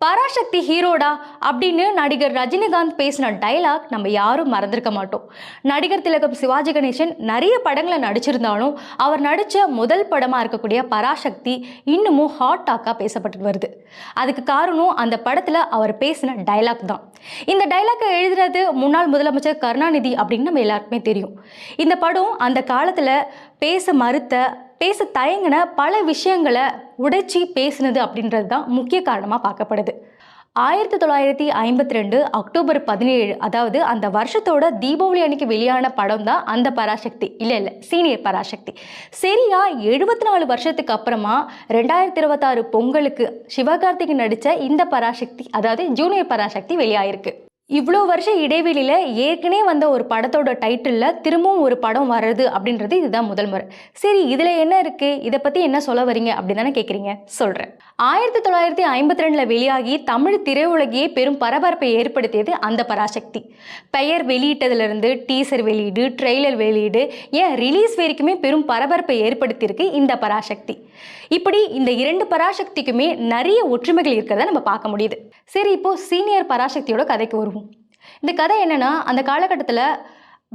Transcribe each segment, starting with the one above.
பராசக்தி ஹீரோடா அப்படின்னு நடிகர் ரஜினிகாந்த் பேசின டைலாக் நம்ம யாரும் மறந்திருக்க மாட்டோம். நடிகர் திலகம் சிவாஜி கணேசன் நிறைய படங்களை நடிச்சிருந்தாலும் அவர் நடித்த முதல் படமாக இருக்கக்கூடிய பராசக்தி இன்னமும் ஹாட் டாக்காக பேசப்பட்டு வருது. அதுக்கு காரணம் அந்த படத்தில் அவர் பேசின டைலாக் தான். இந்த டைலாக்கை எழுதுனது முன்னாள் முதலமைச்சர் கருணாநிதி அப்படின்னு நம்ம எல்லாருக்குமே தெரியும். இந்த படம் அந்த காலத்தில் பேச தயங்கின பல விஷயங்களை உடைச்சி பேசினது அப்படின்றது தான் முக்கிய காரணமாக பார்க்கப்படுது. 1952 அக்டோபர் 17, அதாவது அந்த வருஷத்தோட தீபாவளி அன்னைக்கு வெளியான படம் தான் அந்த பராசக்தி. இல்லை சீனியர் பராசக்தி. சரியா 74 வருஷத்துக்கு அப்புறமா 2026 பொங்கலுக்கு சிவகார்த்திகேயன் நடித்த இந்த பராசக்தி, அதாவது ஜூனியர் பராசக்தி வெளியாயிருக்கு. இவ்வளோ வருஷ இடைவெளியில் ஏற்கனவே வந்த ஒரு படத்தோட டைட்டிலில் திரும்பவும் ஒரு படம் வர்றது அப்படின்றது இதுதான் முதல் முறை. சரி, இதில் என்ன இருக்குது, இதை பற்றி என்ன சொல்ல வரீங்க அப்படின்னு தானே கேட்குறீங்க. சொல்கிறேன். 1952 வெளியாகி தமிழ் திரையுலகையே பெரும் பரபரப்பை ஏற்படுத்தியது அந்த பராசக்தி. பெயர் வெளியிட்டதுலேருந்து டீசர் வெளியீடு, ட்ரெய்லர் வெளியீடு, ஏன் ரிலீஸ் வரைக்குமே பெரும் பரபரப்பை ஏற்படுத்தியிருக்கு இந்த பராசக்தி. இப்படி இந்த இரண்டு பராசக்திக்குமே நிறைய ஒற்றுமைகள் இருக்கிறத நம்ம பார்க்க முடியுது. சரி, இப்போது சீனியர் பராசக்தியோட கதைக்கு வருவோம். இந்த கதை என்னன்னா, அந்த காலகட்டத்தில்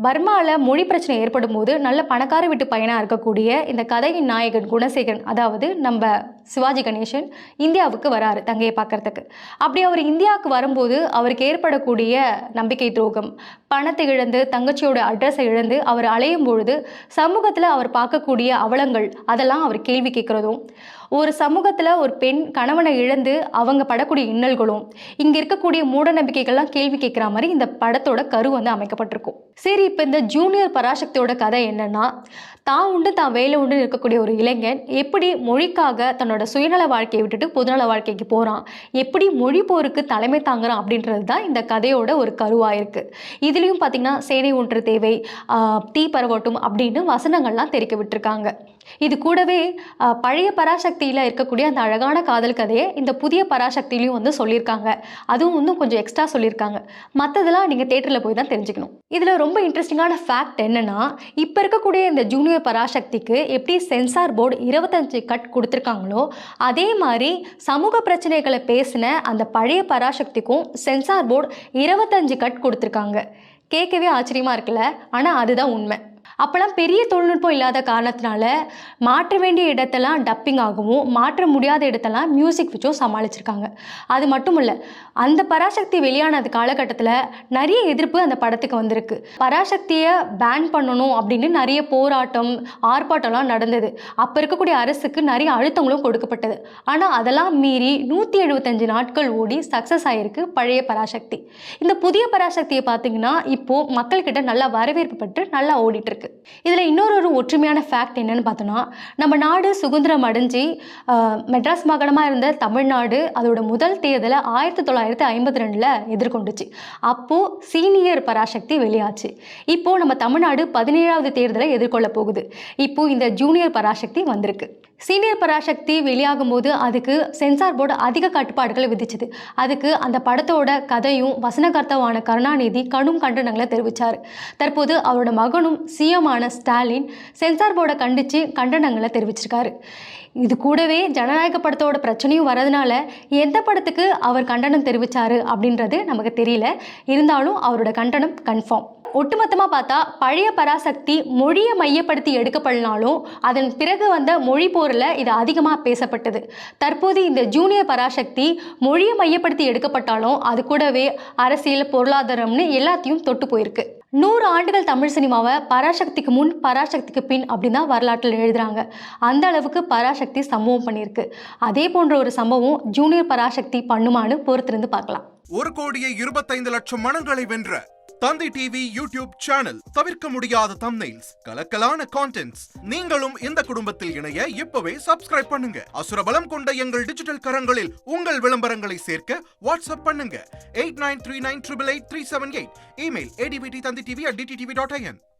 பர்மாவில் மொழி பிரச்சனை ஏற்படும் போது நல்ல பணக்கார வீட்டு பையனாக இருக்கக்கூடிய இந்த கதையின் நாயகன் குணசேகரன், அதாவது நம்ம சிவாஜி கணேசன், இந்தியாவுக்கு வராரு தங்கையை பார்க்கறதுக்கு. அப்படி அவர் இந்தியாவுக்கு வரும்போது அவருக்கு ஏற்படக்கூடிய நம்பிக்கை துரோகம், பணத்தை இழந்து தங்கச்சியோட அட்ரஸை இழந்து அவர் அலையும் பொழுது சமூகத்தில் அவர் பார்க்கக்கூடிய அவலங்கள் அதெல்லாம் அவர் கேள்வி கேட்குறதும், ஒரு சமூகத்தில் ஒரு பெண் கணவனை இழந்து அவங்க படக்கூடிய இன்னல்களும், இங்கே இருக்கக்கூடிய மூட நம்பிக்கைகள்லாம் கேள்வி கேட்குற மாதிரி இந்த படத்தோட கரு வந்து அமைக்கப்பட்டிருக்கும். சரி, இப்போ இந்த ஜூனியர் பராசக்தியோட கதை என்னன்னா, தான் உண்டு தான் வேலை உண்டு இருக்கக்கூடிய ஒரு இளைஞன் எப்படி மொழிக்காக தன்னோட சுயநல வாழ்க்கையை விட்டுட்டு பொதுநல வாழ்க்கைக்கு போகிறான், எப்படி மொழி போருக்கு தலைமை தாங்குறான் அப்படின்றது தான் இந்த கதையோட ஒரு கருவாக இருக்குது. இதுலேயும் பார்த்திங்கன்னா சேனை ஒன்று தேவை, தீ பரவட்டும் அப்படின்னு வசனங்கள்லாம் தெரிவிக்க விட்டுருக்காங்க. இது கூடவே பழைய பராசக்தியில் இருக்கக்கூடிய அந்த அழகான காதல் கதையை இந்த புதிய பராசக்தியிலையும் வந்து சொல்லியிருக்காங்க. அதுவும் இன்னும் கொஞ்சம் எக்ஸ்ட்ரா சொல்லியிருக்காங்க. மற்றதெல்லாம் நீங்கள் தேட்டரில் போய் தான் தெரிஞ்சுக்கணும். இதில் ரொம்ப இன்ட்ரெஸ்டிங்கான ஃபேக்ட் என்னென்னா, இப்போ இருக்கக்கூடிய இந்த ஜூனியர் பராசக்திக்கு எப்படி சென்சார் போர்டு 25 கட் கொடுத்துருக்காங்களோ, அதே மாதிரி சமூக பிரச்சனைகளை பேசின அந்த பழைய பராசக்திக்கும் சென்சார் போர்டு 25 கட் கொடுத்துருக்காங்க. கேட்கவே ஆச்சரியமாக இருக்குல்ல, ஆனால் அதுதான் உண்மை. அப்போல்லாம் பெரிய தொழில்நுட்பம் இல்லாத காரணத்தினால மாற்ற வேண்டிய இடத்தெல்லாம் டப்பிங் ஆகவும், மாற்ற முடியாத இடத்தெல்லாம் மியூசிக் வச்சும் சமாளிச்சிருக்காங்க. அது மட்டும் இல்லை, அந்த பராசக்தி வெளியான காலகட்டத்தில் நிறைய எதிர்ப்பு அந்த படத்துக்கு வந்திருக்கு. பராசக்தியை பேன் பண்ணணும் அப்படின்னு நிறைய போராட்டம், ஆர்ப்பாட்டம்லாம் நடந்தது. அப்போ இருக்கக்கூடிய அரசுக்கு நிறைய அழுத்தங்களும் கொடுக்கப்பட்டது. ஆனால் அதெல்லாம் மீறி 175 நாட்கள் ஓடி சக்ஸஸ் ஆகிருக்கு பழைய பராசக்தி. இந்த புதிய பராசக்தியை பார்த்தீங்கன்னா இப்போது மக்கள்கிட்ட நல்லா வரவேற்பு பெற்று நல்லா ஓடிட்டு இருக்கு. இதில் இன்னொரு ஒற்றுமையான ஃபேக்ட் என்னன்னு பார்த்தோன்னா, நம்ம நாடு சுதந்திரம் அடைஞ்சி மெட்ராஸ் மாகாணமாக இருந்த தமிழ்நாடு அதோட முதல் தேர்தலை 1952 எதிர்கொண்டுச்சு. அப்போது சீனியர் பராசக்தி வெளியாச்சு. இப்போது நம்ம தமிழ்நாடு 17வது தேர்தலை எதிர்கொள்ள போகுது. இப்போது இந்த ஜூனியர் பராசக்தி வந்திருக்கு. சீனியர் பராசக்தி வெளியாகும் போது அதுக்கு சென்சார் போர்டு அதிக கட்டுப்பாடுகளை விதிச்சது. அதுக்கு அந்த படத்தோட கதையும் வசனகர்த்தாவான கருணாநிதி கடும் கண்டனங்களை தெரிவித்தார். தற்போது அவரோட மகனும் சிஎம்மான ஸ்டாலின் சென்சார் போர்டை கண்டித்து கண்டனங்களை தெரிவிச்சிருக்காரு. இது கூடவே ஜனநாயக படத்தோட பிரச்சனையும் வரதுனால எந்த படத்துக்கு அவர் கண்டனம் தெரிவித்தார் அப்படின்றது நமக்கு தெரியல. இருந்தாலும் அவரோட கண்டனம் கன்ஃபார்ம். ஒட்டுமொத்தமாக பார்த்தா பழைய பராசக்தி மொழியை மையப்படுத்தி எடுக்கப்படனாலும் அதன் பிறகு வந்த மொழி போரில் இது அதிகமாக பேசப்பட்டது. தற்போது இந்த ஜூனியர் பராசக்தி மொழியை மையப்படுத்தி எடுக்கப்பட்டாலும் அது கூடவே அரசியல், பொருளாதாரம்னு எல்லாத்தையும் தொட்டு போயிருக்கு. 100 ஆண்டுகள் தமிழ் சினிமாவை பராசக்திக்கு முன் பராசக்திக்கு பின் அப்படின்னு தான் வரலாற்றில் எழுதுகிறாங்க. அந்த அளவுக்கு பராசக்தி சம்பவம் பண்ணியிருக்கு. அதே போன்ற ஒரு சம்பவம் ஜூனியர் பராசக்தி பண்ணுமான்னு பொறுத்திருந்து பார்க்கலாம். 1,25,00,000 மனங்களை வென்ற தந்தி டிவி யூடியூப் சேனல். தவிர்க்க முடியாத தம்ப்நெயில்ஸ், கலக்கலான கான்டென்ட்ஸ். நீங்களும் இந்த குடும்பத்தில் இணைய இப்பவே சப்ஸ்கிரைப் பண்ணுங்க. அசுரபலம் கொண்ட எங்கள் டிஜிட்டல் கரங்களில் உங்கள் விளம்பரங்களை சேர்க்க வாட்ஸ்அப் பண்ணுங்க. 8939888378. Email advtthanditv@dttv.in.